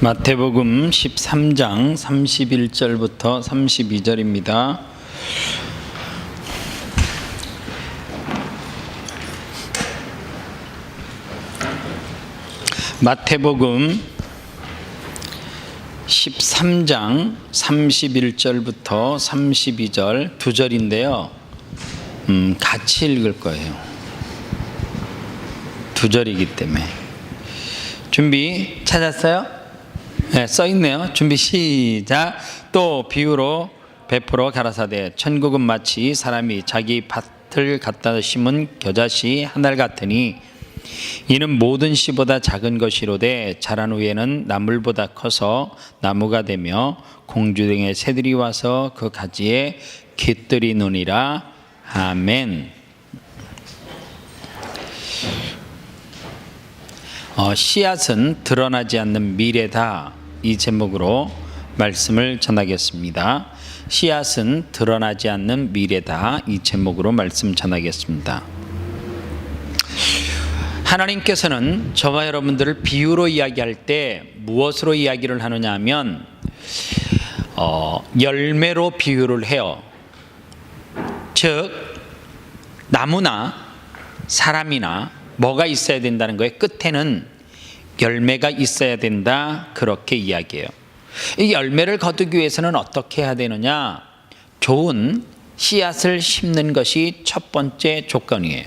마태복음 13장 31절부터 32절입니다. 마태복음 13장 31절부터 32절 두 절인데요. 같이 읽을 거예요. 두 절이기 때문에. 준비 찾았어요? 네, 써있네요. 준비 시작. 또 비유로 베풀어 가라사대 천국은 마치 사람이 자기 밭을 갖다 심은 겨자씨 하나 같으니 이는 모든 씨보다 작은 것이로되 자란 후에는 나물보다 커서 나무가 되며 공주 등의 새들이 와서 그 가지에 깃들이느니라. 아멘. 씨앗은 드러나지 않는 미래다, 이 제목으로 말씀을 전하겠습니다. 씨앗은 드러나지 않는 미래다, 이 제목으로 말씀 전하겠습니다. 하나님께서는 저와 여러분들을 비유로 이야기할 때 무엇으로 이야기를 하느냐 하면 열매로 비유를 해요. 즉 나무나 사람이나 뭐가 있어야 된다는 거예요. 끝에는 열매가 있어야 된다, 그렇게 이야기해요. 이 열매를 거두기 위해서는 어떻게 해야 되느냐? 좋은 씨앗을 심는 것이 첫 번째 조건이에요.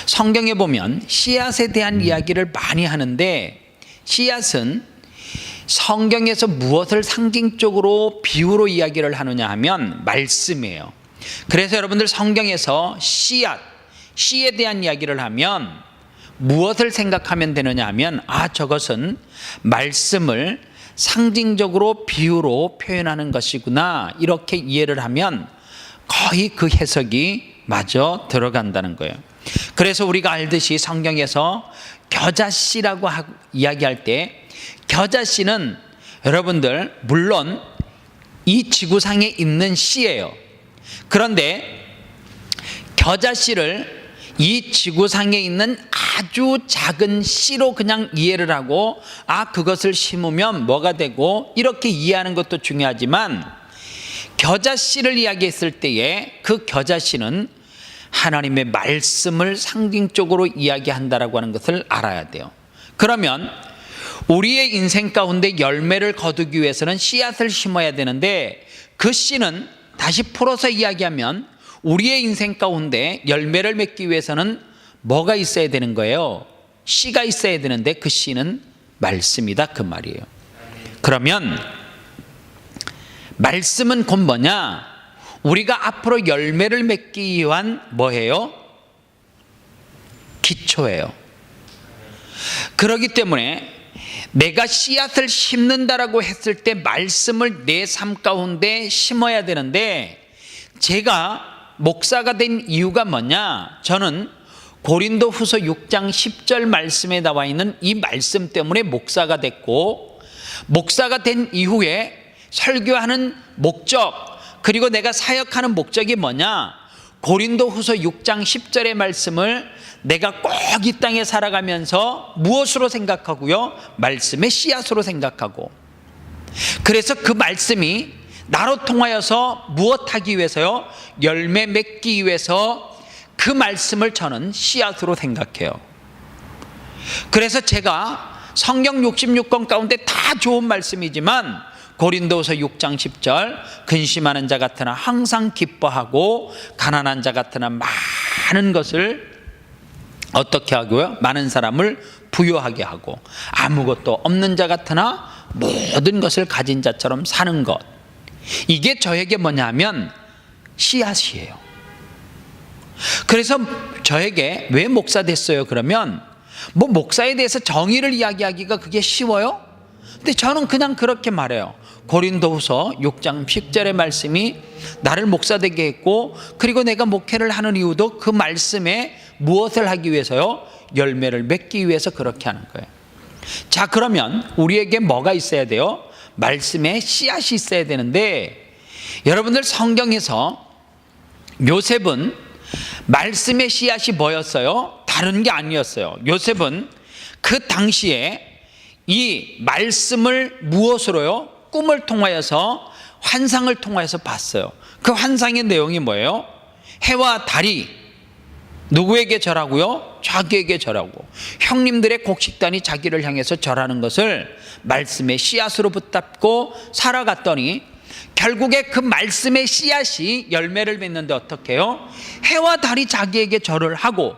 성경에 보면 씨앗에 대한 이야기를 많이 하는데 씨앗은 성경에서 무엇을 상징적으로 비유로 이야기를 하느냐 하면 말씀이에요. 그래서 여러분들 성경에서 씨에 대한 이야기를 하면 무엇을 생각하면 되느냐 하면 저것은 말씀을 상징적으로 비유로 표현하는 것이구나, 이렇게 이해를 하면 거의 그 해석이 맞아 들어간다는 거예요. 그래서 우리가 알듯이 성경에서 겨자씨라고 이야기할 때 겨자씨는 여러분들 물론 이 지구상에 있는 씨예요. 그런데 겨자씨를 이 지구상에 있는 아주 작은 씨로 그냥 이해를 하고 그것을 심으면 뭐가 되고 이렇게 이해하는 것도 중요하지만 겨자씨를 이야기했을 때에 그 겨자씨는 하나님의 말씀을 상징적으로 이야기한다라고 하는 것을 알아야 돼요. 그러면 우리의 인생 가운데 열매를 거두기 위해서는 씨앗을 심어야 되는데 그 씨는 다시 풀어서 이야기하면 우리의 인생 가운데 열매를 맺기 위해서는 뭐가 있어야 되는 거예요? 씨가 있어야 되는데 그 씨는 말씀이다, 그 말이에요. 그러면 말씀은 곧 뭐냐? 우리가 앞으로 열매를 맺기 위한 뭐예요? 기초예요. 그렇기 때문에 내가 씨앗을 심는다라고 했을 때 말씀을 내 삶 가운데 심어야 되는데, 제가 목사가 된 이유가 뭐냐? 저는 고린도 후서 6장 10절 말씀에 나와 있는 이 말씀 때문에 목사가 됐고, 목사가 된 이후에 설교하는 목적, 그리고 내가 사역하는 목적이 뭐냐? 고린도 후서 6장 10절의 말씀을 내가 꼭 이 땅에 살아가면서 무엇으로 생각하고요? 말씀의 씨앗으로 생각하고, 그래서 그 말씀이 나로 통하여서 무엇하기 위해서요? 열매 맺기 위해서 그 말씀을 저는 씨앗으로 생각해요. 그래서 제가 성경 66권 가운데 다 좋은 말씀이지만 고린도서 6장 10절 근심하는 자 같으나 항상 기뻐하고 가난한 자 같으나 많은 것을 어떻게 하고요? 많은 사람을 부유하게 하고 아무것도 없는 자 같으나 모든 것을 가진 자처럼 사는 것, 이게 저에게 뭐냐면 씨앗이에요. 그래서 저에게 왜 목사 됐어요? 그러면 목사에 대해서 정의를 이야기하기가 그게 쉬워요? 근데 저는 그냥 그렇게 말해요. 고린도후서 6장 10절의 말씀이 나를 목사 되게 했고, 그리고 내가 목회를 하는 이유도 그 말씀에 무엇을 하기 위해서요? 열매를 맺기 위해서 그렇게 하는 거예요. 자, 그러면 우리에게 뭐가 있어야 돼요? 말씀에 씨앗이 있어야 되는데, 여러분들 성경에서 요셉은 말씀의 씨앗이 뭐였어요? 다른 게 아니었어요. 요셉은 그 당시에 이 말씀을 무엇으로요? 꿈을 통하여서, 환상을 통하여서 봤어요. 그 환상의 내용이 뭐예요? 해와 달이 누구에게 절하고요? 자기에게 절하고, 형님들의 곡식단이 자기를 향해서 절하는 것을 말씀의 씨앗으로 붙잡고 살아갔더니 결국에 그 말씀의 씨앗이 열매를 맺는데 어떻게 해요? 해와 달이 자기에게 절을 하고,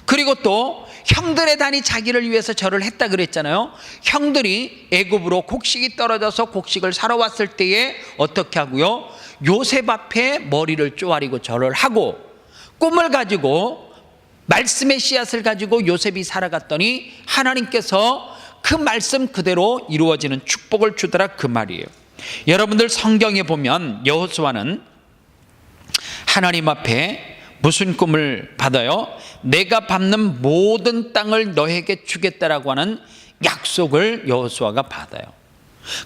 그리고 또 형들의 단이 자기를 위해서 절을 했다 그랬잖아요. 형들이 애굽으로 곡식이 떨어져서 곡식을 사러 왔을 때에 어떻게 하고요? 요셉 앞에 머리를 쪼아리고 절을 하고, 꿈을 가지고 말씀의 씨앗을 가지고 요셉이 살아갔더니 하나님께서 그 말씀 그대로 이루어지는 축복을 주더라, 그 말이에요. 여러분들 성경에 보면 여호수아는 하나님 앞에 무슨 꿈을 받아요? 내가 밟는 모든 땅을 너에게 주겠다라고 하는 약속을 여호수아가 받아요.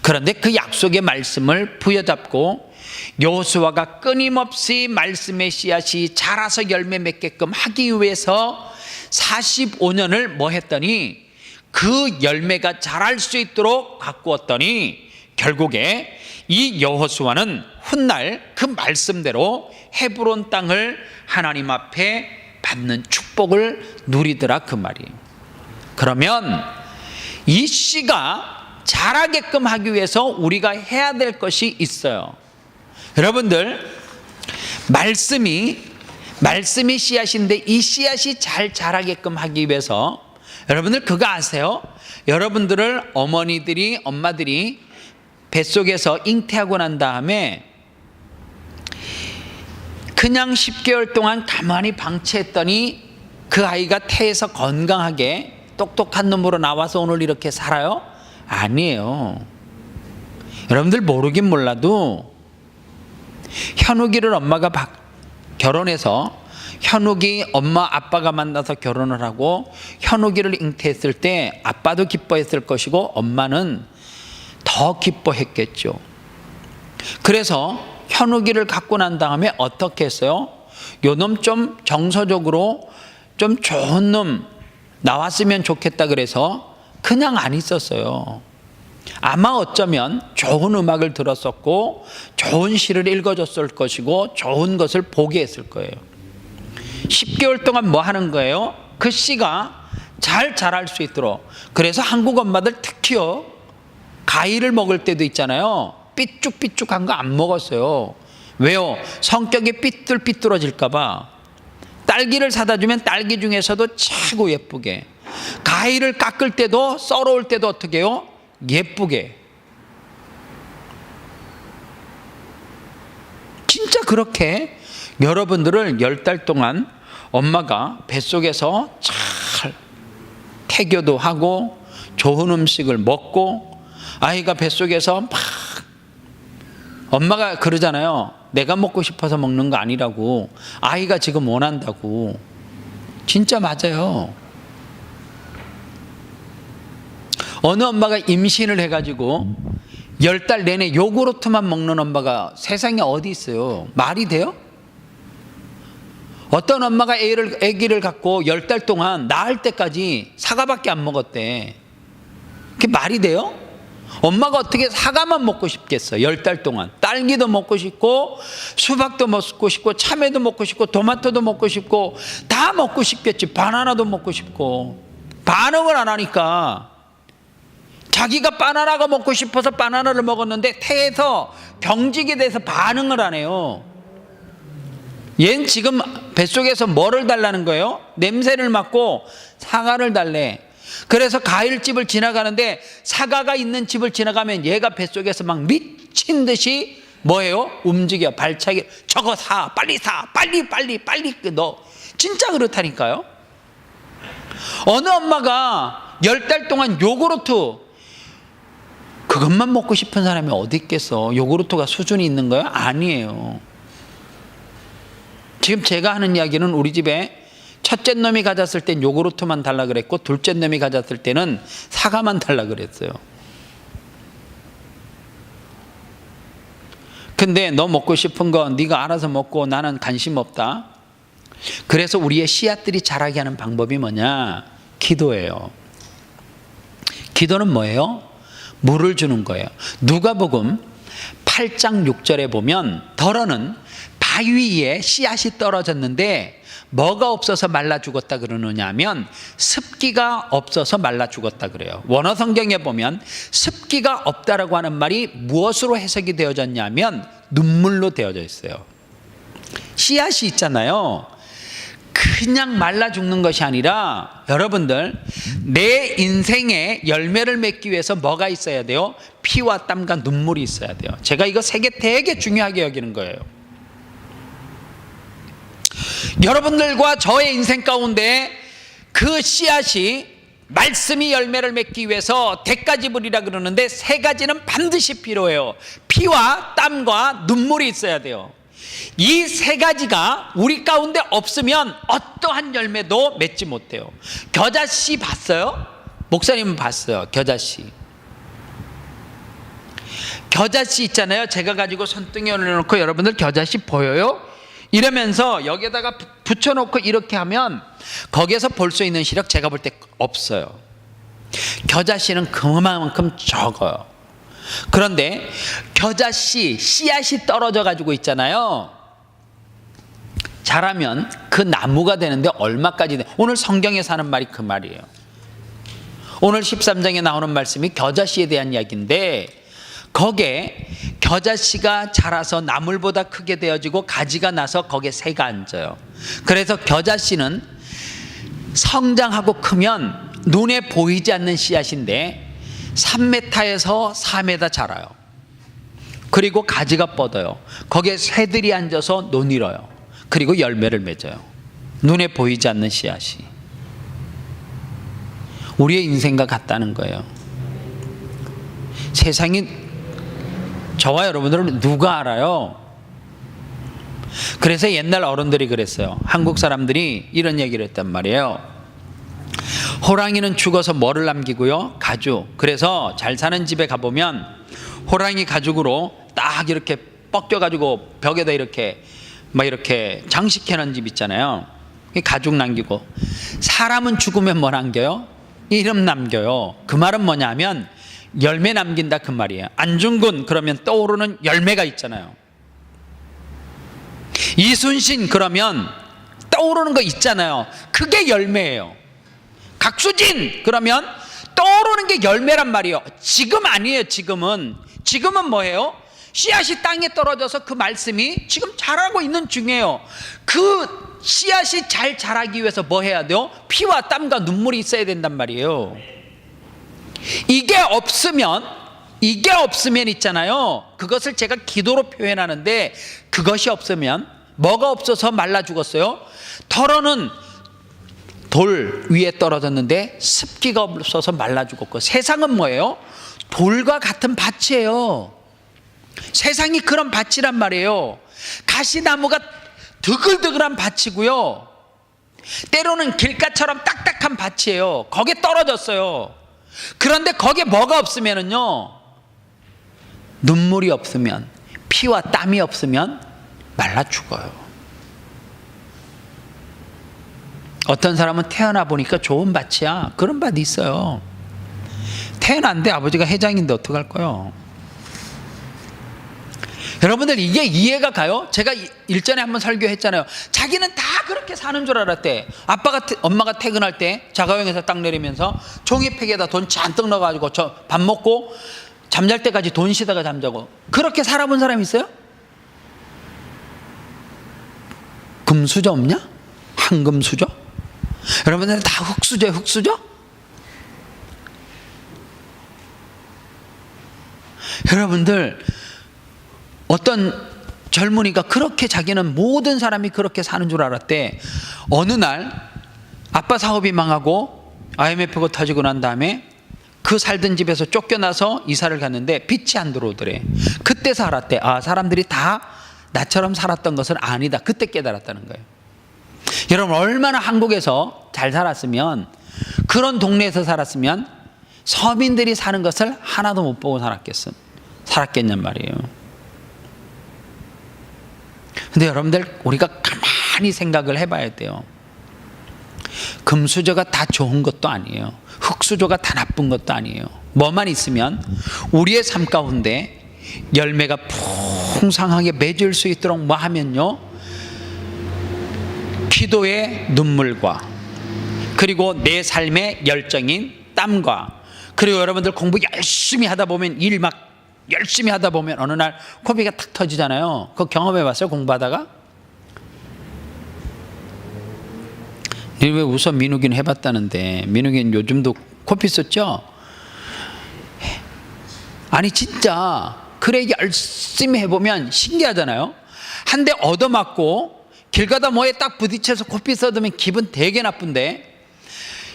그런데 그 약속의 말씀을 부여잡고 여호수아가 끊임없이 말씀의 씨앗이 자라서 열매 맺게끔 하기 위해서 45년을 뭐 했더니 그 열매가 자랄 수 있도록 가꾸었더니 결국에 이 여호수아는 훗날 그 말씀대로 헤브론 땅을 하나님 앞에 받는 축복을 누리더라, 그 말이에요. 그러면 이 씨가 자라게끔 하기 위해서 우리가 해야 될 것이 있어요. 여러분들, 말씀이 씨앗인데 이 씨앗이 잘 자라게끔 하기 위해서 여러분들 그거 아세요? 여러분들을 엄마들이 뱃속에서 잉태하고 난 다음에 그냥 10개월 동안 가만히 방치했더니 그 아이가 태에서 건강하게 똑똑한 놈으로 나와서 오늘 이렇게 살아요? 아니에요. 여러분들 모르긴 몰라도 현욱이를 엄마가 결혼해서 현욱이 엄마 아빠가 만나서 결혼을 하고 현욱이를 잉태했을 때 아빠도 기뻐했을 것이고 엄마는 더 기뻐했겠죠. 그래서 현욱이를 갖고 난 다음에 어떻게 했어요? 요놈 좀 정서적으로 좀 좋은 놈 나왔으면 좋겠다 그래서 그냥 안 있었어요. 아마 어쩌면 좋은 음악을 들었었고 좋은 시를 읽어줬을 것이고 좋은 것을 보게 했을 거예요. 10개월 동안 뭐 하는 거예요? 그 씨가 잘 자랄 수 있도록. 그래서 한국 엄마들 특히요, 가위를 먹을 때도 있잖아요. 삐쭉삐쭉한 거 안 먹었어요. 왜요? 성격이 삐뚤삐뚤어질까 봐. 딸기를 사다 주면 딸기 중에서도 최고 예쁘게, 가위를 깎을 때도 썰어올 때도 어떻게 해요? 예쁘게. 진짜 그렇게 여러분들을 10달 동안 엄마가 뱃속에서 잘 태교도 하고 좋은 음식을 먹고, 아이가 뱃속에서 막 엄마가 그러잖아요. 내가 먹고 싶어서 먹는 거 아니라고, 아이가 지금 원한다고. 진짜 맞아요. 어느 엄마가 임신을 해가지고 10달 내내 요구르트만 먹는 엄마가 세상에 어디 있어요? 말이 돼요? 어떤 엄마가 아기를 갖고 10달 동안 낳을 때까지 사과밖에 안 먹었대. 그게 말이 돼요? 엄마가 어떻게 사과만 먹고 싶겠어? 10달 동안 딸기도 먹고 싶고 수박도 먹고 싶고 참외도 먹고 싶고 토마토도 먹고 싶고 다 먹고 싶겠지. 바나나도 먹고 싶고. 반응을 안 하니까, 자기가 바나나가 먹고 싶어서 바나나를 먹었는데 태에서 경직이 돼서 반응을 안 해요. 얜 지금 뱃속에서 뭐를 달라는 거예요? 냄새를 맡고 사과를 달래. 그래서 과일집을 지나가는데 사과가 있는 집을 지나가면 얘가 뱃속에서 막 미친 듯이 뭐예요? 움직여. 발차기. 저거 사, 빨리 사, 빨리 너. 진짜 그렇다니까요. 어느 엄마가 10달 동안 요구르트 그것만 먹고 싶은 사람이 어디 있겠어? 요구르트가 수준이 있는 거예요? 아니에요. 지금 제가 하는 이야기는 우리 집에 첫째 놈이 가졌을 땐 요구르트만 달라 그랬고 둘째 놈이 가졌을 때는 사과만 달라 그랬어요. 근데 너 먹고 싶은 거 네가 알아서 먹고 나는 관심 없다. 그래서 우리의 씨앗들이 자라게 하는 방법이 뭐냐? 기도예요. 기도는 뭐예요? 물을 주는 거예요. 누가복음 8장 6절에 보면 더러는 바위 위에 씨앗이 떨어졌는데 뭐가 없어서 말라 죽었다 그러느냐 하면 습기가 없어서 말라 죽었다 그래요. 원어 성경에 보면 습기가 없다라고 하는 말이 무엇으로 해석이 되어졌냐면 눈물로 되어져 있어요. 씨앗이 있잖아요. 그냥 말라 죽는 것이 아니라 여러분들, 내 인생에 열매를 맺기 위해서 뭐가 있어야 돼요? 피와 땀과 눈물이 있어야 돼요. 제가 이거 세 개 되게 중요하게 여기는 거예요. 여러분들과 저의 인생 가운데 그 씨앗이, 말씀이 열매를 맺기 위해서 대가지불이라 그러는데 세 가지는 반드시 필요해요. 피와 땀과 눈물이 있어야 돼요. 이 세 가지가 우리 가운데 없으면 어떠한 열매도 맺지 못해요. 겨자씨 봤어요? 목사님은 봤어요. 겨자씨 있잖아요. 제가 가지고 손등에 올려놓고 여러분들 겨자씨 보여요? 이러면서 여기에다가 붙여놓고 이렇게 하면 거기에서 볼 수 있는 시력 제가 볼 때 없어요. 겨자씨는 그만큼 적어요. 그런데 겨자씨 씨앗이 떨어져 가지고 있잖아요. 자라면 그 나무가 되는데 얼마까지 돼? 오늘 성경에서 하는 말이 그 말이에요. 오늘 13장에 나오는 말씀이 겨자씨에 대한 이야기인데 거기에 겨자씨가 자라서 나물보다 크게 되어지고 가지가 나서 거기에 새가 앉아요. 그래서 겨자씨는 성장하고 크면 눈에 보이지 않는 씨앗인데 3m에서 4m 자라요. 그리고 가지가 뻗어요. 거기에 새들이 앉아서 논이러요. 그리고 열매를 맺어요. 눈에 보이지 않는 씨앗이. 우리의 인생과 같다는 거예요. 세상이 저와 여러분들은 누가 알아요? 그래서 옛날 어른들이 그랬어요. 한국 사람들이 이런 얘기를 했단 말이에요. 호랑이는 죽어서 뭐를 남기고요? 가죽. 그래서 잘 사는 집에 가보면 호랑이 가죽으로 딱 이렇게 뻗겨가지고 벽에다 이렇게 막 이렇게 장식해놓은 집 있잖아요. 가죽 남기고. 사람은 죽으면 뭐 남겨요? 이름 남겨요. 그 말은 뭐냐면 열매 남긴다 그 말이에요. 안중근 그러면 떠오르는 열매가 있잖아요. 이순신 그러면 떠오르는 거 있잖아요. 그게 열매예요. 각수진 그러면 떠오르는 게 열매란 말이에요. 지금 아니에요. 지금은 뭐예요? 씨앗이 땅에 떨어져서 그 말씀이 지금 자라고 있는 중이에요. 그 씨앗이 잘 자라기 위해서 뭐 해야 돼요? 피와 땀과 눈물이 있어야 된단 말이에요. 이게 없으면 있잖아요. 그것을 제가 기도로 표현하는데 그것이 없으면 뭐가 없어서 말라 죽었어요? 털어는 돌 위에 떨어졌는데 습기가 없어서 말라 죽었고, 세상은 뭐예요? 돌과 같은 밭이에요. 세상이 그런 밭이란 말이에요. 가시나무가 드글드글한 밭이고요. 때로는 길가처럼 딱딱한 밭이에요. 거기에 떨어졌어요. 그런데 거기에 뭐가 없으면은요, 눈물이 없으면, 피와 땀이 없으면 말라 죽어요. 어떤 사람은 태어나 보니까 좋은 밭이야. 그런 밭이 있어요. 태어났는데 아버지가 회장인데 어떡할 거예요? 여러분들 이게 이해가 가요? 제가 일전에 한번 설교했잖아요. 자기는 다 그렇게 사는 줄 알았대. 엄마가 퇴근할 때 자가용에서 딱 내리면서 종이팩에다 돈 잔뜩 넣어가지고 저 밥 먹고 잠잘 때까지 돈 쉬다가 잠자고. 그렇게 살아본 사람 있어요? 금수저 없냐? 황금수저? 여러분들 다 흙수저예요. 흙수저? 여러분들 어떤 젊은이가 그렇게 자기는 모든 사람이 그렇게 사는 줄 알았대. 어느 날 아빠 사업이 망하고 IMF가 터지고 난 다음에 그 살던 집에서 쫓겨나서 이사를 갔는데 빛이 안 들어오더래. 그때서 알았대. 아, 사람들이 다 나처럼 살았던 것은 아니다. 그때 깨달았다는 거예요. 여러분, 얼마나 한국에서 잘 살았으면, 그런 동네에서 살았으면 서민들이 사는 것을 하나도 못 보고 살았겠냔 말이에요. 근데 여러분들, 우리가 가만히 생각을 해봐야 돼요. 금수저가 다 좋은 것도 아니에요. 흙수저가 다 나쁜 것도 아니에요. 뭐만 있으면 우리의 삶 가운데 열매가 풍성하게 맺을 수 있도록 뭐 하면요, 기도의 눈물과 그리고 내 삶의 열정인 땀과, 그리고 여러분들 공부 열심히 하다 보면, 일 막 열심히 하다 보면 어느 날 코피가 탁 터지잖아요. 그거 경험해 봤어요? 공부하다가? 왜 웃어? 민욱이는 해봤다는데. 민욱이는 요즘도 코피 썼죠? 아니 진짜 그래 열심히 해보면 신기하잖아요. 한 대 얻어맞고 길 가다 뭐에 딱 부딪혀서 코피 써두면 기분 되게 나쁜데,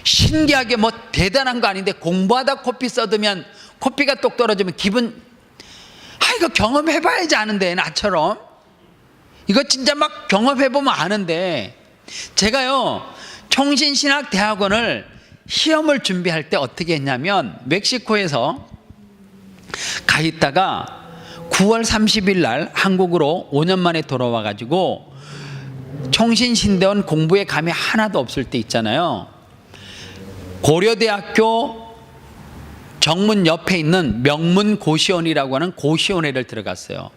신기하게 뭐 대단한 거 아닌데 공부하다 코피 써두면, 코피가 똑 떨어지면 기분, 이거 경험해봐야지 아는데, 나처럼 이거 진짜 막 경험해보면 아는데. 제가요 총신신학대학원을 시험을 준비할 때 어떻게 했냐면, 멕시코에서 가 있다가 9월 30일 날 한국으로 5년 만에 돌아와 가지고 총신신대원 공부에 감이 하나도 없을 때 있잖아요. 고려대학교 정문 옆에 있는 명문고시원이라고 하는 고시원회를 들어갔어요.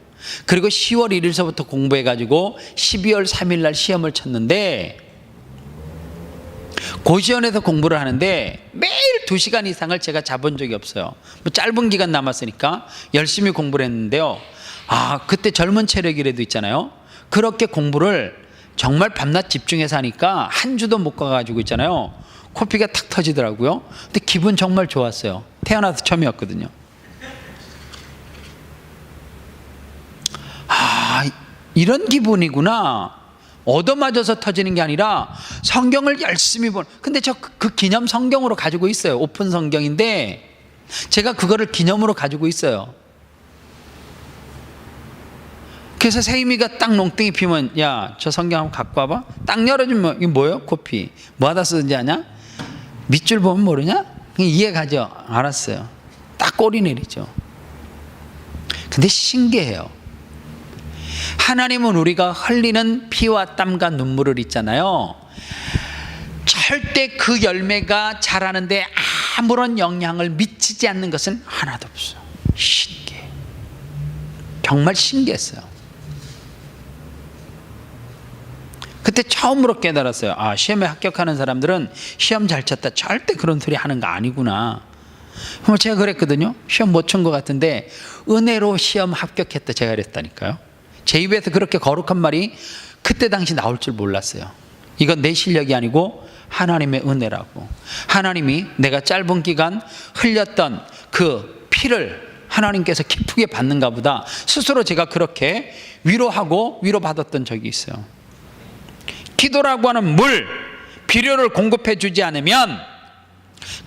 그리고 10월 1일서부터 공부해 가지고 12월 3일 날 시험을 쳤는데, 고시원에서 공부를 하는데 매일 2시간 이상을 제가 자본 적이 없어요. 뭐 짧은 기간 남았으니까 열심히 공부를 했는데요. 그때 젊은 체력이라도 있잖아요. 그렇게 공부를 정말 밤낮 집중해서 하니까 한 주도 못 가가지고 있잖아요. 코피가 탁 터지더라고요. 근데 기분 정말 좋았어요. 태어나서 처음이었거든요. 이런 기분이구나. 얻어맞아서 터지는 게 아니라 성경을 열심히 근데 저 그 기념 성경으로 가지고 있어요. 오픈 성경인데 제가 그거를 기념으로 가지고 있어요. 그래서 세임이가 딱 농땡이 피면, 야, 저 성경 한번 갖고 와봐. 딱 열어주면, 이게 뭐예요? 코피. 뭐 하다 쓰는지 아냐? 밑줄 보면 모르냐? 이해가죠? 알았어요. 딱 꼬리 내리죠. 근데 신기해요. 하나님은 우리가 흘리는 피와 땀과 눈물을 있잖아요, 절대 그 열매가 자라는데 아무런 영향을 미치지 않는 것은 하나도 없어요. 신기해. 정말 신기했어요. 그때 처음으로 깨달았어요. 시험에 합격하는 사람들은 시험 잘 쳤다, 절대 그런 소리 하는 거 아니구나. 제가 그랬거든요. 시험 못 친 것 같은데 은혜로 시험 합격했다, 제가 그랬다니까요. 제 입에서 그렇게 거룩한 말이 그때 당시 나올 줄 몰랐어요. 이건 내 실력이 아니고 하나님의 은혜라고. 하나님이 내가 짧은 기간 흘렸던 그 피를 하나님께서 기쁘게 받는가 보다, 스스로 제가 그렇게 위로하고 위로받았던 적이 있어요. 기도라고 하는 물, 비료를 공급해 주지 않으면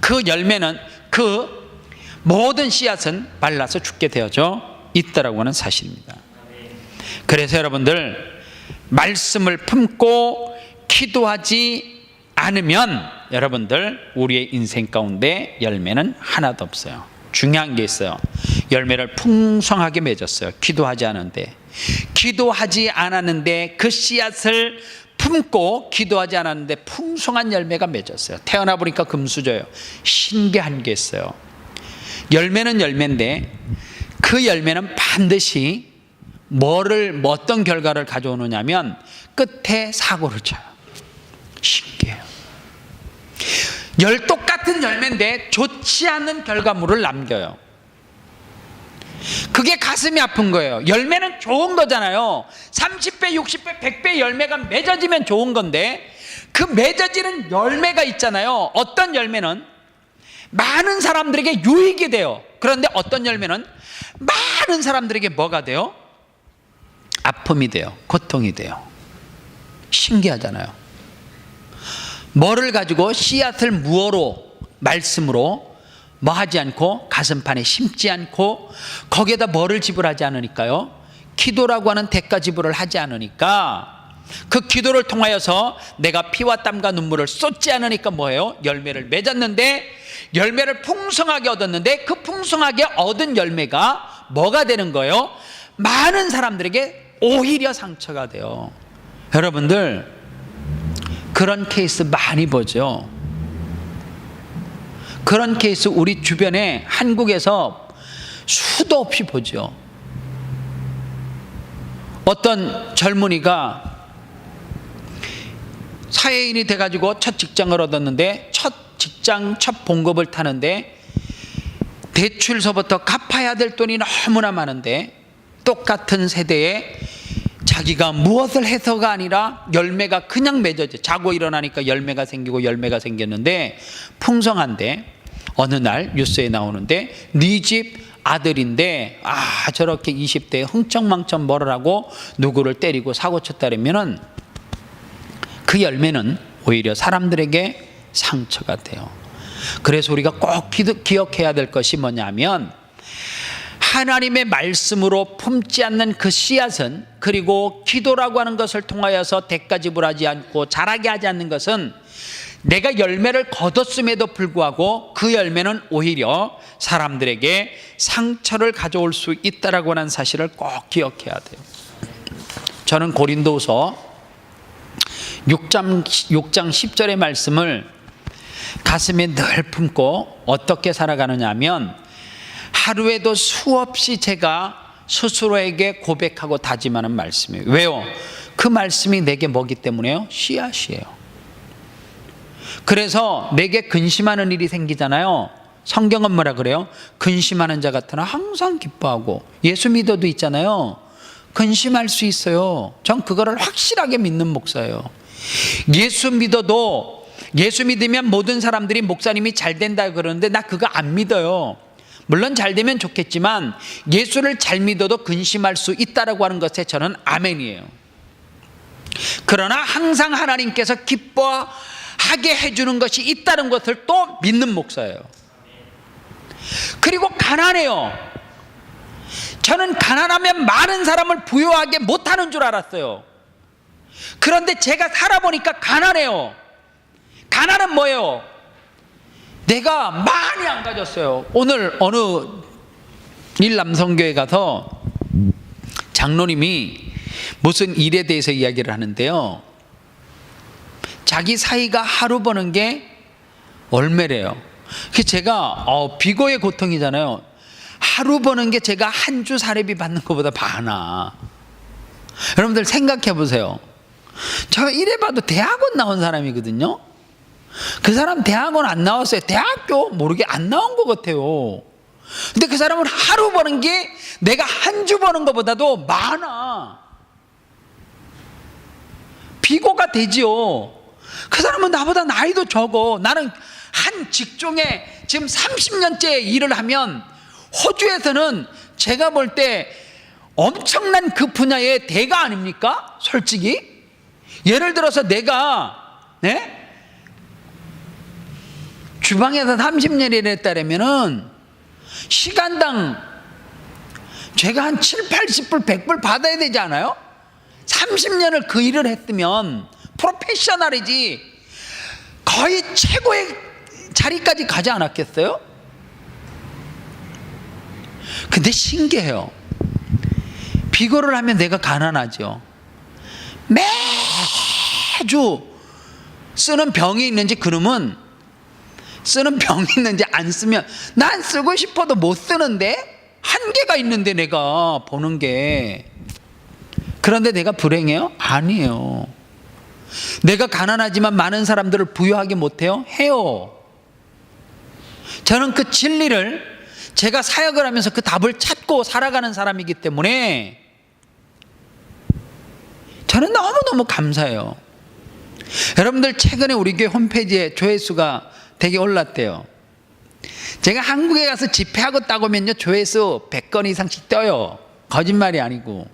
그 열매는, 그 모든 씨앗은 말라서 죽게 되어져 있다라고 하는 사실입니다. 그래서 여러분들, 말씀을 품고 기도하지 않으면 여러분들 우리의 인생 가운데 열매는 하나도 없어요. 중요한 게 있어요. 열매를 풍성하게 맺었어요. 기도하지 않았는데. 기도하지 않았는데 그 씨앗을 품고 기도하지 않았는데 풍성한 열매가 맺었어요. 태어나 보니까 금수저예요. 신기한 게 있어요. 열매는 열매인데 그 열매는 반드시 어떤 결과를 가져오느냐면 끝에 사고를 쳐요. 신기해요. 똑같은 열매인데 좋지 않은 결과물을 남겨요. 그게 가슴이 아픈 거예요. 열매는 좋은 거잖아요. 30배, 60배, 100배 열매가 맺어지면 좋은 건데, 그 맺어지는 열매가 있잖아요. 어떤 열매는 많은 사람들에게 유익이 돼요. 그런데 어떤 열매는 많은 사람들에게 뭐가 돼요? 아픔이 돼요. 고통이 돼요. 신기하잖아요. 뭐를 가지고 씨앗을 무어로, 말씀으로 뭐 하지 않고, 가슴판에 심지 않고 거기에다 뭐를 지불하지 않으니까요, 기도라고 하는 대가 지불을 하지 않으니까, 그 기도를 통하여서 내가 피와 땀과 눈물을 쏟지 않으니까 뭐예요? 열매를 맺었는데, 열매를 풍성하게 얻었는데 그 풍성하게 얻은 열매가 뭐가 되는 거예요? 많은 사람들에게 오히려 상처가 돼요. 여러분들, 그런 케이스 많이 보죠. 그런 케이스 우리 주변에 한국에서 수도 없이 보죠. 어떤 젊은이가 사회인이 돼가지고 첫 직장을 얻었는데 첫 직장 첫 봉급을 타는데 대출서부터 갚아야 될 돈이 너무나 많은데 똑같은 세대에 자기가 무엇을 해서가 아니라 열매가 그냥 맺어져, 자고 일어나니까 열매가 생기고 열매가 생겼는데 풍성한데 어느 날 뉴스에 나오는데 네 집 아들인데 저렇게 20대에 흥청망청 뭐를 하고 누구를 때리고 사고 쳤다면은 그 열매는 오히려 사람들에게 상처가 돼요. 그래서 우리가 꼭 기억해야 될 것이 뭐냐면 하나님의 말씀으로 품지 않는 그 씨앗은, 그리고 기도라고 하는 것을 통하여서 대가지불하지 않고 자라게 하지 않는 것은 내가 열매를 거뒀음에도 불구하고 그 열매는 오히려 사람들에게 상처를 가져올 수 있다라고 하는 사실을 꼭 기억해야 돼요. 저는 고린도후서 6장 10절의 말씀을 가슴에 늘 품고 어떻게 살아가느냐 하면 하루에도 수없이 제가 스스로에게 고백하고 다짐하는 말씀이에요. 왜요? 그 말씀이 내게 뭐기 때문에요? 씨앗이에요. 그래서 내게 근심하는 일이 생기잖아요. 성경은 뭐라 그래요? 근심하는 자 같으나 항상 기뻐하고. 예수 믿어도 있잖아요. 근심할 수 있어요. 전 그거를 확실하게 믿는 목사예요. 예수 믿어도, 예수 믿으면 모든 사람들이 목사님이 잘 된다 그러는데 나 그거 안 믿어요. 물론 잘 되면 좋겠지만 예수를 잘 믿어도 근심할 수 있다라고 하는 것에 저는 아멘이에요. 그러나 항상 하나님께서 기뻐하게 해주는 것이 있다는 것을 또 믿는 목사예요. 그리고 가난해요. 저는 가난하면 많은 사람을 부유하게 못하는 줄 알았어요. 그런데 제가 살아보니까 가난해요. 가난은 뭐예요? 내가 많이 안 가졌어요. 오늘 어느 일남성교회 가서 장로님이 무슨 일에 대해서 이야기를 하는데요, 자기 사위가 하루 버는 게 얼마래요. 그래서 제가 비고의 고통이잖아요. 하루 버는 게 제가 한 주 사례비 받는 것보다 많아. 여러분들 생각해 보세요. 제가 이래봐도 대학원 나온 사람이거든요. 그 사람 대학원 안 나왔어요. 대학교 모르게 안 나온 것 같아요. 근데 그 사람은 하루 버는 게 내가 한 주 버는 것보다도 많아. 비고가 되지요. 그 사람은 나보다 나이도 적어. 나는 한 직종에 지금 30년째 일을 하면 호주에서는 제가 볼 때 엄청난 그 분야의 대가 아닙니까? 솔직히 예를 들어서 내가 주방에서 30년 일했다면은 시간당 제가 한 7, 80불, 100불 받아야 되지 않아요? 30년을 그 일을 했으면 프로페셔널이지 거의 최고의 자리까지 가지 않았겠어요? 근데 신기해요. 비거를 하면 내가 가난하죠. 매주 쓰는 병이 있는지, 그러면 쓰는 병이 있는지 안 쓰면 난 쓰고 싶어도 못 쓰는데 한계가 있는데 내가 보는 게. 그런데 내가 불행해요? 아니에요. 내가 가난하지만 많은 사람들을 부유하게 못해요? 해요. 저는 그 진리를 제가 사역을 하면서 그 답을 찾고 살아가는 사람이기 때문에 저는 너무너무 감사해요. 여러분들 최근에 우리 교회 홈페이지에 조회수가 되게 올랐대요. 제가 한국에 가서 집회하고 따고면요 조회수 100건 이상씩 떠요. 거짓말이 아니고.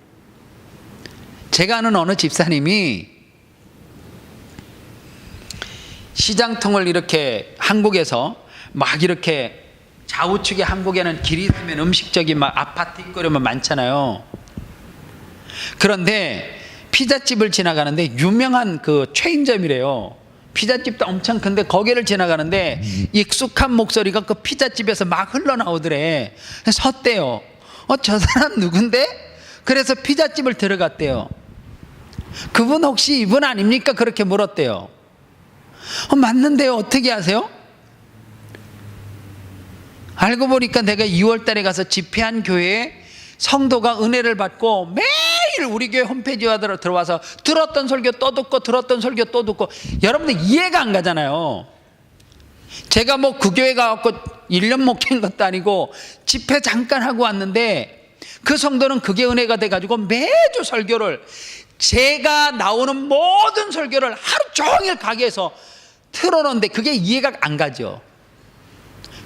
제가 아는 어느 집사님이 시장통을 이렇게 한국에서 막 이렇게 좌우측에, 한국에는 길이 있으면 음식점이 막 아파트 있고 그러면 많잖아요. 그런데 피자집을 지나가는데 유명한 그 체인점이래요. 피자집도 엄청 큰데 거기를 지나가는데 익숙한 목소리가 그 피자집에서 막 흘러나오더래. 섰대요. 저 사람 누군데? 그래서 피자집을 들어갔대요. 그분 혹시 이분 아닙니까? 그렇게 물었대요. 맞는데요. 어떻게 하세요? 알고 보니까 내가 2월 달에 가서 집회한 교회에 성도가 은혜를 받고 매일 우리 교회 홈페이지에 들어와서 들었던 설교 또 듣고 들었던 설교 또 듣고, 여러분들 이해가 안 가잖아요. 제가 뭐 그 교회 가갖고 1년 목회한 것도 아니고 집회 잠깐 하고 왔는데, 그 성도는 그게 은혜가 돼가지고 매주 설교를, 제가 나오는 모든 설교를 하루 종일 가게에서 틀어놓는데 그게 이해가 안 가죠.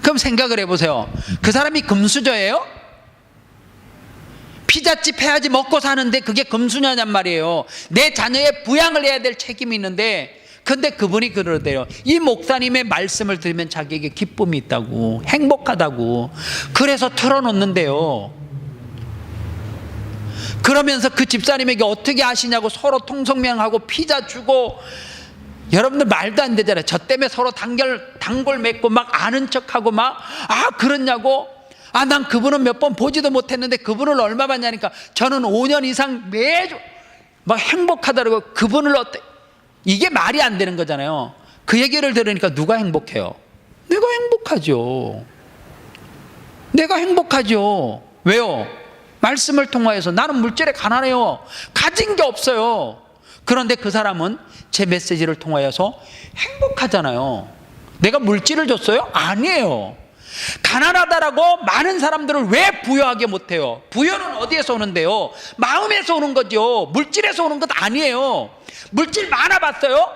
그럼 생각을 해보세요. 그 사람이 금수저예요? 피자집 해야지 먹고 사는데 그게 금수저냔 말이에요. 내 자녀의 부양을 해야 될 책임이 있는데, 근데 그분이 그러대요. 이 목사님의 말씀을 들으면 자기에게 기쁨이 있다고, 행복하다고, 그래서 틀어놓는데요. 그러면서 그 집사님에게 어떻게 하시냐고 서로 통성명하고 피자 주고, 여러분들 말도 안 되잖아요. 저 때문에 서로 단골 맺고 막 아는 척하고 막, 그렇냐고. 난 그분은 몇 번 보지도 못했는데 그분을 얼마 받냐니까 저는 5년 이상 매주 막 행복하다고. 그분을 이게 말이 안 되는 거잖아요. 그 얘기를 들으니까 누가 행복해요? 내가 행복하죠. 내가 행복하죠. 왜요? 말씀을 통하여서. 나는 물질에 가난해요. 가진 게 없어요. 그런데 그 사람은 제 메시지를 통하여서 행복하잖아요. 내가 물질을 줬어요? 아니에요. 가난하다라고 많은 사람들을 왜 부유하게 못해요? 부유는 어디에서 오는데요? 마음에서 오는 거죠. 물질에서 오는 것 아니에요. 물질 많아봤어요?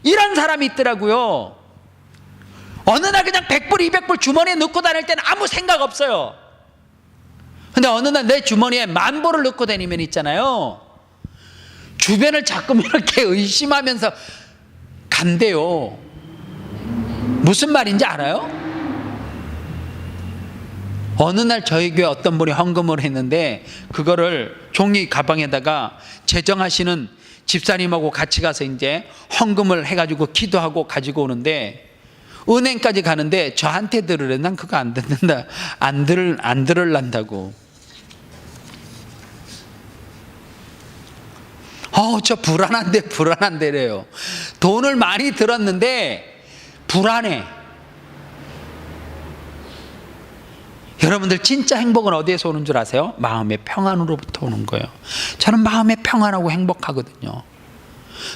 이런 사람이 있더라고요. 어느 날 그냥 100불 200불 주머니에 넣고 다닐 때는 아무 생각 없어요. 근데 어느 날 내 주머니에 10,000불을 넣고 다니면 있잖아요, 주변을 자꾸 이렇게 의심하면서 간대요. 무슨 말인지 알아요? 어느 날 저희 교회 어떤 분이 헌금을 했는데 그거를 종이 가방에다가 재정하시는 집사님하고 같이 가서 이제 헌금을 해가지고 기도하고 가지고 오는데, 은행까지 가는데 저한테 들으래. 난 그거 안 듣는다. 안 들을란다고. 저 불안한데래요. 돈을 많이 들었는데 불안해. 여러분들 진짜 행복은 어디에서 오는 줄 아세요? 마음의 평안으로부터 오는 거예요. 저는 마음의 평안하고 행복하거든요.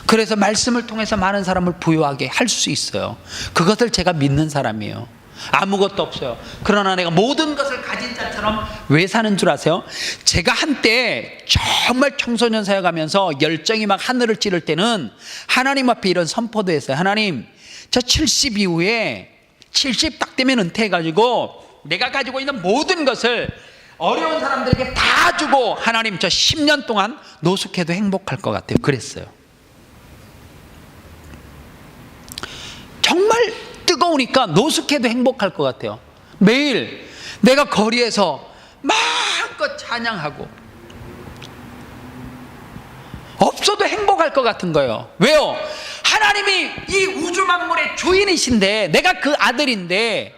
그래서 말씀을 통해서 많은 사람을 부유하게 할 수 있어요. 그것을 제가 믿는 사람이에요. 아무것도 없어요. 그러나 내가 모든 것을 가진 자처럼 왜 사는 줄 아세요? 제가 한때 정말 청소년 사역하면서 열정이 막 하늘을 찌를 때는 하나님 앞에 이런 선포도 했어요. 하나님, 저 70 이후에 70 딱 되면 은퇴해가지고 내가 가지고 있는 모든 것을 어려운 사람들에게 다 주고, 하나님 저 10년 동안 노숙해도 행복할 것 같아요. 그랬어요. 정말 뜨거우니까 노숙해도 행복할 것 같아요. 매일 내가 거리에서 마음껏 찬양하고 없어도 행복할 것 같은 거예요. 왜요? 하나님이 이 우주 만물의 주인이신데, 내가 그 아들인데,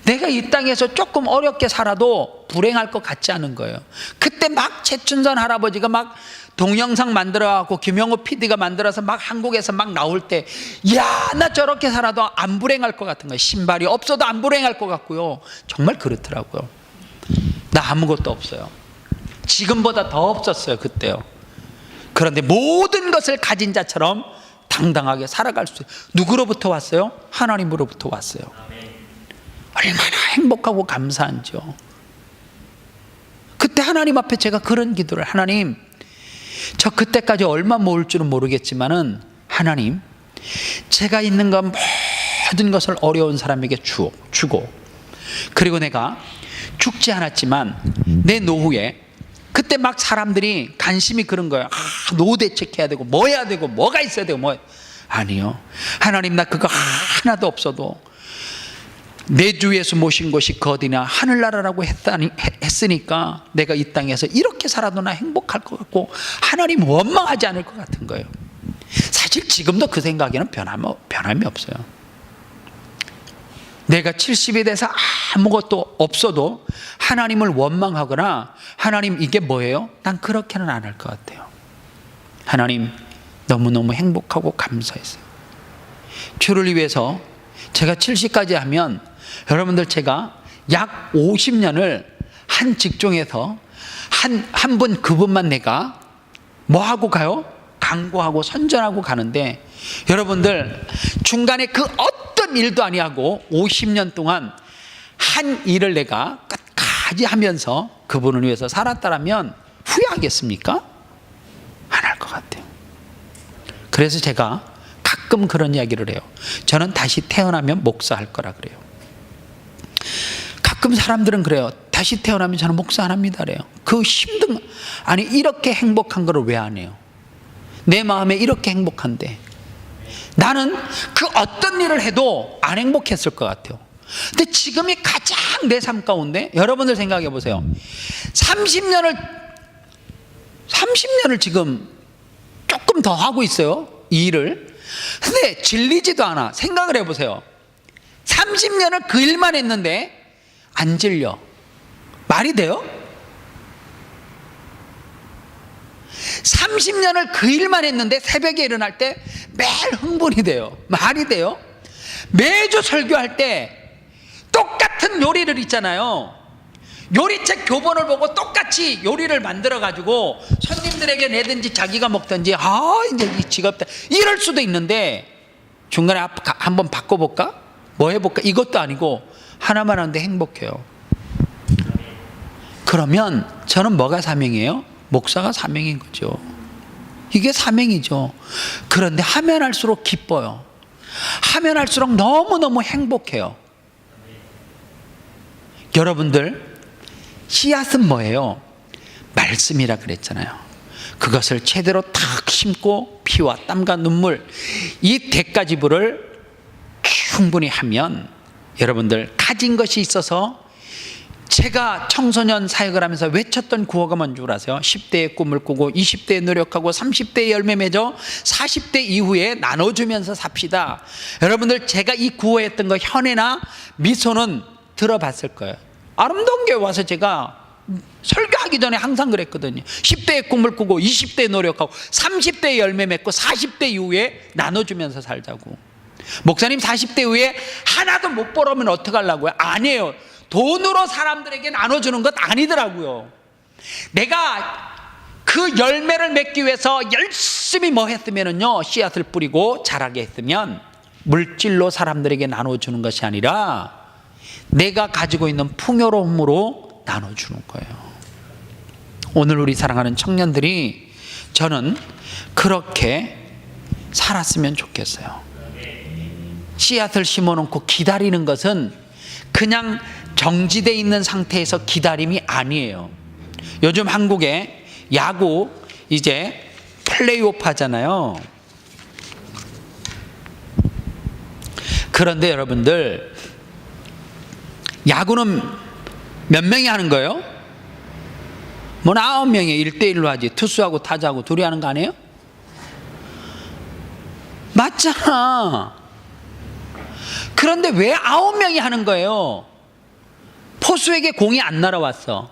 내가 이 땅에서 조금 어렵게 살아도 불행할 것 같지 않은 거예요. 그때 막 최춘선 할아버지가 막 동영상 만들어갖고 김영호 PD가 만들어서 막 한국에서 막 나올 때, 나 저렇게 살아도 안 불행할 것 같은 거예요. 신발이 없어도 안 불행할 것 같고요. 정말 그렇더라고요. 나 아무것도 없어요. 지금보다 더 없었어요, 그때요. 그런데 모든 것을 가진 자처럼 당당하게 살아갈 수 있어요. 누구로부터 왔어요? 하나님으로부터 왔어요. 얼마나 행복하고 감사한지요. 그때 하나님 앞에 제가 그런 기도를, 하나님, 저 그때까지 얼마 모을 줄은 모르겠지만은 하나님, 제가 있는 건 모든 것을 어려운 사람에게 주고, 그리고 내가 죽지 않았지만 내 노후에, 그때 막 사람들이 관심이 그런 거예요. 노후 대책해야 되고 뭐 해야 되고 뭐가 있어야 되고 아니요. 하나님, 나 그거 하나도 없어도 내 주위에서 모신 곳이 그 어디냐, 하늘나라라고 했으니까 내가 이 땅에서 이렇게 살아도 나 행복할 것 같고 하나님 원망하지 않을 것 같은 거예요. 사실 지금도 그 생각에는 변함이 없어요. 내가 70이 돼서 아무것도 없어도 하나님을 원망하거나 하나님 이게 뭐예요? 난 그렇게는 안 할 것 같아요. 하나님, 너무너무 행복하고 감사했어요. 주를 위해서 제가 70까지 하면 여러분들 제가 약 50년을 한 직종에서 한 분 그분만 내가 뭐 하고 가요? 강구하고 선전하고 가는데 여러분들 중간에 그 어떤 일도 아니하고 50년 동안 한 일을 내가 끝까지 하면서 그분을 위해서 살았다라면 후회하겠습니까? 안 할 것 같아요. 그래서 제가 가끔 그런 이야기를 해요. 저는 다시 태어나면 목사할 거라 그래요. 가끔 사람들은 그래요. 다시 태어나면 저는 목사 안 합니다 그래요. 그 힘든, 아니 이렇게 행복한 거를 왜 안 해요? 내 마음에 이렇게 행복한데 나는 그 어떤 일을 해도 안 행복했을 것 같아요. 근데 지금이 가장 내 삶 가운데 여러분들 생각해 보세요. 30년을 지금 조금 더 하고 있어요, 이 일을. 근데 질리지도 않아. 생각을 해보세요. 30년을 그 일만 했는데 안 질려. 말이 돼요? 30년을 그 일만 했는데 새벽에 일어날 때 매일 흥분이 돼요. 말이 돼요? 매주 설교할 때 똑같은 요리를 있잖아요. 요리책 교본을 보고 똑같이 요리를 만들어 가지고 손님들에게 내든지 자기가 먹든지 이제 지겹다 이럴 수도 있는데 중간에 한번 바꿔볼까? 뭐 해볼까? 이것도 아니고 하나만 하는데 행복해요. 그러면 저는 뭐가 사명이에요? 목사가 사명인 거죠. 이게 사명이죠. 그런데 하면 할수록 기뻐요. 하면 할수록 너무너무 행복해요. 여러분들 씨앗은 뭐예요? 말씀이라 그랬잖아요. 그것을 제대로 탁 심고 피와 땀과 눈물 이 대가지불을 충분히 하면 여러분들 가진 것이 있어서 제가 청소년 사역을 하면서 외쳤던 구호가 뭔 줄 아세요? 10대의 꿈을 꾸고 20대에 노력하고 30대에 열매 맺어 40대 이후에 나눠주면서 삽시다. 여러분들 제가 이 구호했던 거 현애나 미소는 들어봤을 거예요. 아름다운 교회 와서 제가 설교하기 전에 항상 그랬거든요. 10대의 꿈을 꾸고 20대에 노력하고 30대에 열매 맺고 40대 이후에 나눠주면서 살자고. 목사님 40대 이후에 하나도 못 벌으면 어떡하려고요? 아니에요. 돈으로 사람들에게 나눠주는 것 아니더라고요. 내가 그 열매를 맺기 위해서 열심히 뭐 했으면요, 씨앗을 뿌리고 자라게 했으면 물질로 사람들에게 나눠주는 것이 아니라 내가 가지고 있는 풍요로움으로 나눠주는 거예요. 오늘 우리 사랑하는 청년들이 저는 그렇게 살았으면 좋겠어요. 씨앗을 심어놓고 기다리는 것은 그냥 정지되어 있는 상태에서 기다림이 아니에요. 요즘 한국에 야구 이제 플레이오프 하잖아요. 그런데 여러분들 야구는 몇 명이 하는 거예요? 뭐 9명이 1대1로 하지. 투수하고 타자하고 둘이 하는 거 아니에요? 맞잖아. 그런데 왜 9명이 하는 거예요? 포수에게 공이 안 날아왔어.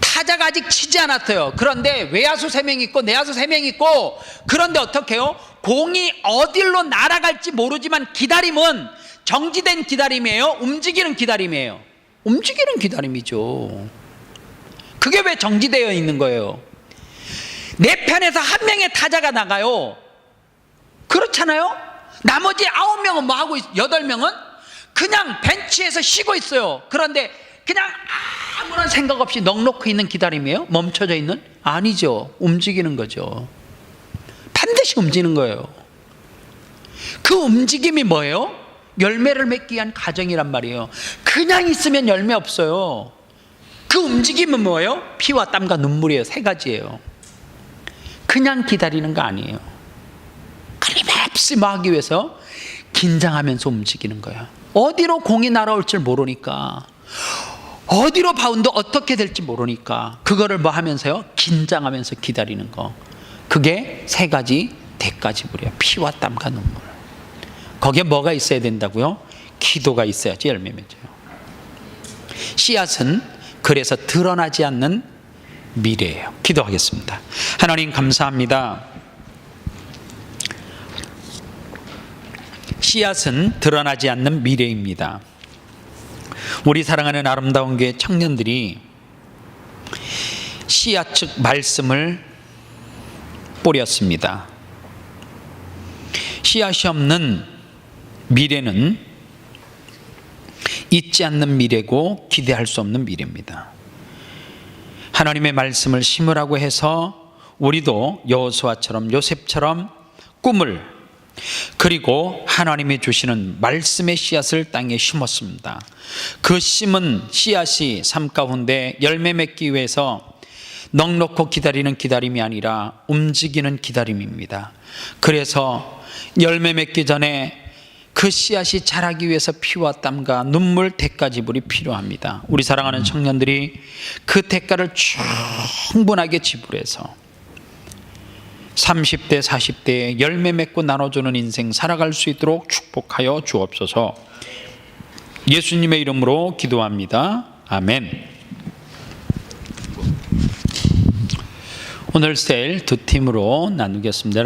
타자가 아직 치지 않았어요. 그런데 외야수 3명 있고 내야수 3명 있고, 그런데 어떻게 해요? 공이 어디로 날아갈지 모르지만 기다림은 정지된 기다림이에요? 움직이는 기다림이에요? 움직이는 기다림이죠. 그게 왜 정지되어 있는 거예요? 내 편에서 한 명의 타자가 나가요. 그렇잖아요? 나머지 9명은 뭐 하고 8명은 그냥 벤치에서 쉬고 있어요. 그런데 그냥 아무런 생각 없이 넋놓고 있는 기다림이에요? 멈춰져 있는? 아니죠. 움직이는 거죠. 반드시 움직이는 거예요. 그 움직임이 뭐예요? 열매를 맺기 위한 과정이란 말이에요. 그냥 있으면 열매 없어요. 그 움직임은 뭐예요? 피와 땀과 눈물이에요. 3가지예요. 그냥 기다리는 거 아니에요. 끊임없이 뭐 하기 위해서 긴장하면서 움직이는 거예요. 어디로 공이 날아올 줄 모르니까, 어디로 바운드 어떻게 될지 모르니까 그거를 뭐 하면서요? 긴장하면서 기다리는 거. 그게 3가지 대가지불이에요. 피와 땀과 눈물. 거기에 뭐가 있어야 된다고요? 기도가 있어야지 열매 맺어요. 씨앗은 그래서 드러나지 않는 미래예요. 기도하겠습니다. 하나님 감사합니다. 씨앗은 드러나지 않는 미래입니다. 우리 사랑하는 아름다운 교회 청년들이 씨앗 즉 말씀을 뿌렸습니다. 씨앗이 없는 미래는 있지 않는 미래고 기대할 수 없는 미래입니다. 하나님의 말씀을 심으라고 해서 우리도 여호수아처럼 요셉처럼 꿈을 그리고 하나님이 주시는 말씀의 씨앗을 땅에 심었습니다. 그 심은 씨앗이 삶 가운데 열매 맺기 위해서 넉넉히 기다리는 기다림이 아니라 움직이는 기다림입니다. 그래서 열매 맺기 전에 그 씨앗이 자라기 위해서 피와 땀과 눈물, 대가 지불이 필요합니다. 우리 사랑하는 청년들이 그 대가를 충분하게 지불해서 30대, 40대에 열매 맺고 나눠주는 인생 살아갈 수 있도록 축복하여 주옵소서. 예수님의 이름으로 기도합니다. 아멘. 오늘 셀 두 팀으로 나누겠습니다.